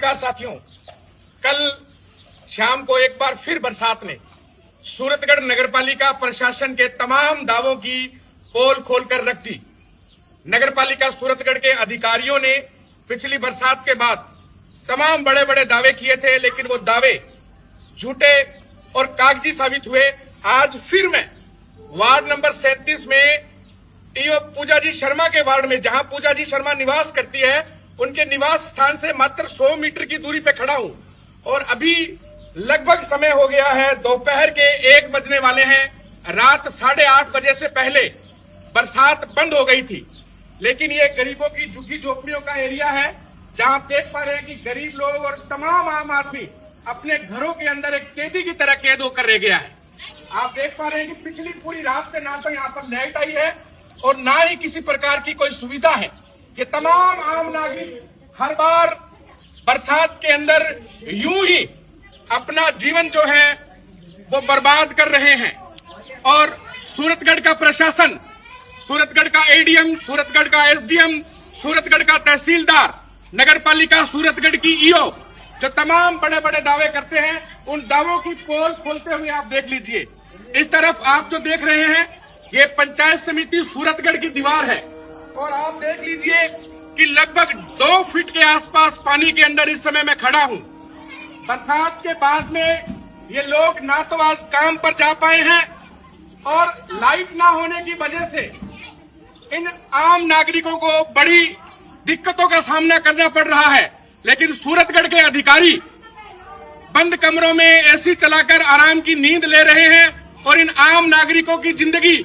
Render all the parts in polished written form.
नमस्कार साथियों। कल शाम को एक बार फिर बरसात ने सूरतगढ़ नगरपालिका प्रशासन के तमाम दावों की पोल खोलकर रख दी। नगरपालिका सूरतगढ़ के अधिकारियों ने पिछली बरसात के बाद तमाम बड़े बड़े दावे किए थे, लेकिन वो दावे झूठे और कागजी साबित हुए। आज फिर मैं वार्ड नंबर 37 में ईओ पूजा जी शर्मा के वार्ड में, जहां पूजा जी शर्मा निवास करती है, उनके निवास स्थान से मात्र 100 मीटर की दूरी पे खड़ा हूं और अभी लगभग समय हो गया है, दोपहर के 1 बजने वाले हैं। रात 8:30 बजे से पहले बरसात बंद हो गई थी, लेकिन ये गरीबों की झुग्गी झोपड़ियों का एरिया है, जहां आप देख पा रहे हैं कि गरीब लोग और तमाम आम आदमी अपने घरों के अंदर एक कैदी की तरह कैद होकर रह गया है। आप देख पा रहे हैं कि पिछली पूरी रात से ना तो यहाँ पर लाइट आई है और ना ही किसी प्रकार की कोई सुविधा है। ये तमाम आम नागरिक हर बार बरसात के अंदर यूं ही अपना जीवन जो है वो बर्बाद कर रहे हैं। और सूरतगढ़ का प्रशासन, सूरतगढ़ का एडीएम, सूरतगढ़ का एसडीएम, सूरतगढ़ का तहसीलदार, नगरपालिका सूरतगढ़ की ईओ जो तमाम बड़े बड़े दावे करते हैं, उन दावों की पोल खोलते हुए आप देख लीजिए। इस तरफ आप जो देख रहे हैं ये पंचायत समिति सूरतगढ़ की दीवार है और आप देख लीजिए कि लगभग 2 फीट के आसपास पानी के अंदर इस समय मैं खड़ा हूं। बरसात के बाद में ये लोग ना तो आज काम पर जा पाए हैं और लाइट ना होने की वजह से इन आम नागरिकों को बड़ी दिक्कतों का सामना करना पड़ रहा है। लेकिन सूरतगढ़ के अधिकारी बंद कमरों में एसी चलाकर आराम की नींद ले रहे हैं और इन आम नागरिकों की जिंदगी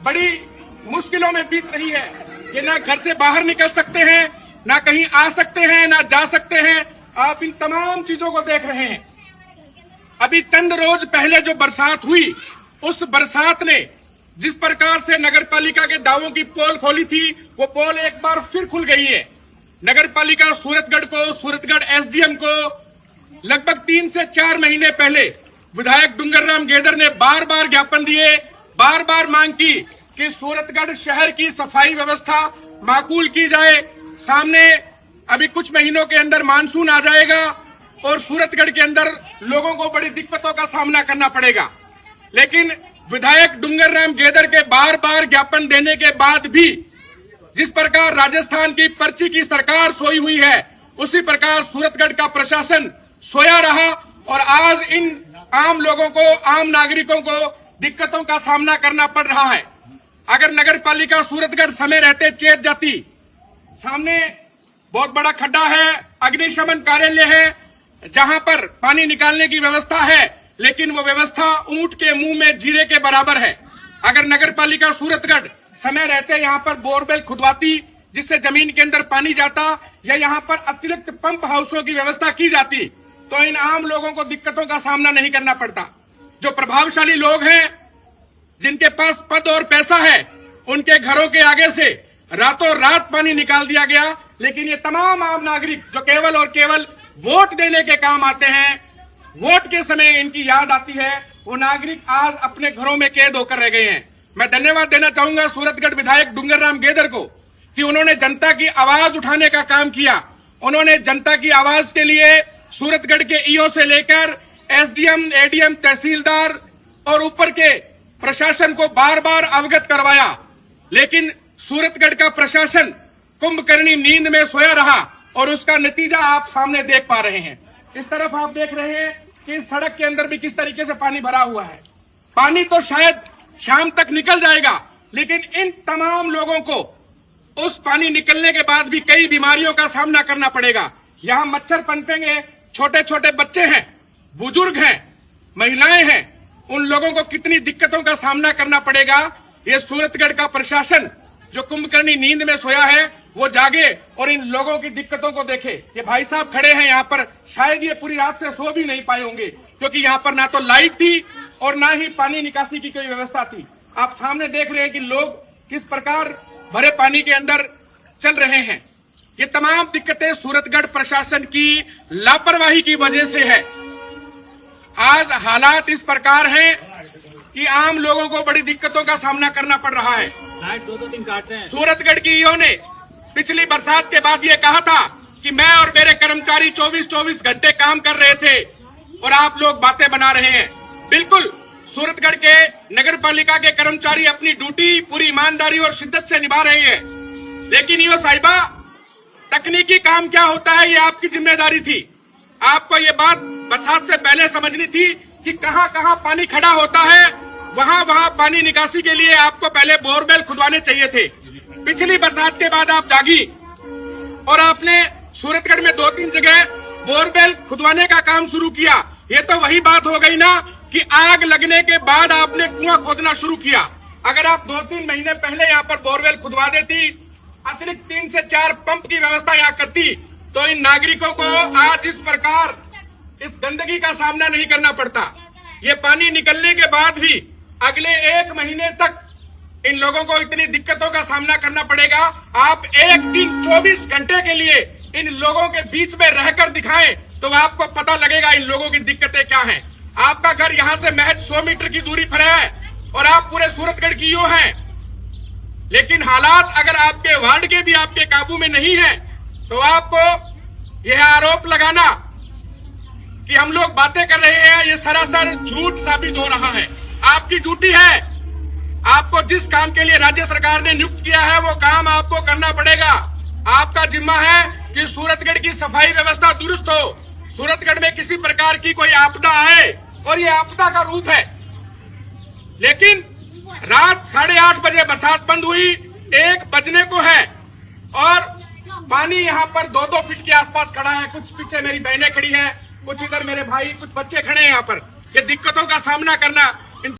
बड़ी मुश्किलों में बीत रही है। ये ना घर से बाहर निकल सकते हैं, ना कहीं आ सकते हैं, ना जा सकते हैं। आप इन तमाम चीजों को देख रहे हैं। अभी चंद रोज पहले जो बरसात हुई, उस बरसात ने जिस प्रकार से नगरपालिका के दावों की पोल खोली थी, वो पोल एक बार फिर खुल गई है। नगरपालिका सूरतगढ़ को, सूरतगढ़ एसडीएम को लगभग 3 से 4 महीने पहले विधायक डुंगरराम गेदर ने बार बार ज्ञापन दिए, बार बार मांग की कि सूरतगढ़ शहर की सफाई व्यवस्था माकूल की जाए। सामने अभी कुछ महीनों के अंदर मानसून आ जाएगा और सूरतगढ़ के अंदर लोगों को बड़ी दिक्कतों का सामना करना पड़ेगा। लेकिन विधायक डुंगरराम गेदर के बार बार ज्ञापन देने के बाद भी जिस प्रकार राजस्थान की पर्ची की सरकार सोई हुई है, उसी प्रकार सूरतगढ़ का प्रशासन सोया रहा और आज इन आम लोगों को, आम नागरिकों को दिक्कतों का सामना करना पड़ रहा है। अगर नगरपालिका सूरतगढ़ समय रहते चेत जाती, सामने बहुत बड़ा खड्डा है, अग्निशमन कार्यालय है, जहां पर पानी निकालने की व्यवस्था है, लेकिन वो व्यवस्था ऊंट के मुंह में जीरे के बराबर है। अगर नगरपालिका सूरतगढ़ समय रहते यहाँ पर बोरवेल खुदवाती, जिससे जमीन के अंदर पानी जाता, या यहाँ पर अतिरिक्त पंप हाउसों की व्यवस्था की जाती, तो इन आम लोगों को दिक्कतों का सामना नहीं करना पड़ता। जो प्रभावशाली लोग हैं, जिनके पास पद और पैसा है, उनके घरों के आगे से रातों रात पानी निकाल दिया गया। लेकिन ये तमाम आम नागरिक जो केवल और केवल वोट देने के काम आते हैं, वोट के समय इनकी याद आती है, वो नागरिक आज अपने घरों में कैद होकर रह गए हैं। मैं धन्यवाद देना चाहूंगा सूरतगढ़ विधायक डुंगरराम गेदर को कि उन्होंने जनता की आवाज उठाने का काम किया। उन्होंने जनता की आवाज के लिए सूरतगढ़ के ईओ से लेकर एसडीएम, एडीएम, तहसीलदार और ऊपर के प्रशासन को बार बार अवगत करवाया। लेकिन सूरतगढ़ का प्रशासन कुंभकर्णी नींद में सोया रहा और उसका नतीजा आप सामने देख पा रहे हैं। इस तरफ आप देख रहे हैं कि इस सड़क के अंदर भी किस तरीके से पानी भरा हुआ है। पानी तो शायद शाम तक निकल जाएगा, लेकिन इन तमाम लोगों को उस पानी निकलने के बाद भी कई बीमारियों का सामना करना पड़ेगा। यहाँ मच्छर पनपेंगे, छोटे छोटे बच्चे हैं, बुजुर्ग हैं, महिलाएं हैं, उन लोगों को कितनी दिक्कतों का सामना करना पड़ेगा। ये सूरतगढ़ का प्रशासन जो कुंभकर्णी नींद में सोया है, वो जागे और इन लोगों की दिक्कतों को देखे। ये भाई साहब खड़े हैं यहाँ पर, शायद ये पूरी रात से सो भी नहीं पाए होंगे, क्योंकि यहाँ पर ना तो लाइट थी और ना ही पानी निकासी की कोई व्यवस्था थी। आप सामने देख रहे हैं कि लोग किस प्रकार भरे पानी के अंदर चल रहे हैं। ये तमाम दिक्कतें सूरतगढ़ प्रशासन की लापरवाही की वजह से है। आज हालात इस प्रकार हैं कि आम लोगों को बड़ी दिक्कतों का सामना करना पड़ रहा है। लाइट 2-2 दिन काट रहे हैं। सूरतगढ़ की ईओ ने पिछली बरसात के बाद ये कहा था कि मैं और मेरे कर्मचारी 24-24 घंटे काम कर रहे थे और आप लोग बातें बना रहे हैं। बिल्कुल, सूरतगढ़ के नगर पालिका के कर्मचारी अपनी ड्यूटी पूरी ईमानदारी और शिद्दत से निभा रहे हैं। लेकिन यो साहिबा, तकनीकी काम क्या होता है ये आपकी जिम्मेदारी थी। आपको ये बात बरसात से पहले समझनी थी कि कहां कहां पानी खड़ा होता है, वहां वहां पानी निकासी के लिए आपको पहले बोरवेल खुदवाने चाहिए थे। पिछली बरसात के बाद आप जागी और आपने सूरतगढ़ में 2-3 जगह बोरवेल खुदवाने का काम शुरू किया। ये तो वही बात हो गई ना कि आग लगने के बाद आपने कुआं खोदना शुरू किया। अगर आप 2-3 महीने पहले यहाँ पर बोरवेल खुदवा देती, अतिरिक्त 3 से 4 पंप की व्यवस्था यहाँ करती, तो इन नागरिकों को आज इस प्रकार इस गंदगी का सामना नहीं करना पड़ता। ये पानी निकलने के बाद भी अगले 1 महीने तक इन लोगों को इतनी दिक्कतों का सामना करना पड़ेगा। आप एक दिन 24 घंटे के लिए इन लोगों के बीच में रहकर दिखाएं तो आपको पता लगेगा इन लोगों की दिक्कतें क्या हैं। आपका घर यहाँ से महज 100 मीटर की दूरी पर है और आप पूरे सूरतगढ़ की यो हैं, लेकिन हालात अगर आपके वार्ड के भी आपके काबू में नहीं है तो आपको यह आरोप लगाना कि हम लोग बातें कर रहे हैं, ये सरासर झूठ साबित हो रहा है। आपकी ड्यूटी है, आपको जिस काम के लिए राज्य सरकार ने नियुक्त किया है वो काम आपको करना पड़ेगा। आपका जिम्मा है कि सूरतगढ़ की सफाई व्यवस्था दुरुस्त हो, सूरतगढ़ में किसी प्रकार की कोई आपदा आए, और ये आपदा का रूप है। लेकिन रात 8:30 बजे बरसात बंद हुई, 1 बजने को है और पानी यहाँ पर 2-2 फीट के आसपास खड़ा है। कुछ पीछे मेरी बहनें खड़ी हैं, कुछ इधर मेरे भाई, कुछ बच्चे खड़े हैं यहाँ पर। ये दिक्कतों का सामना करना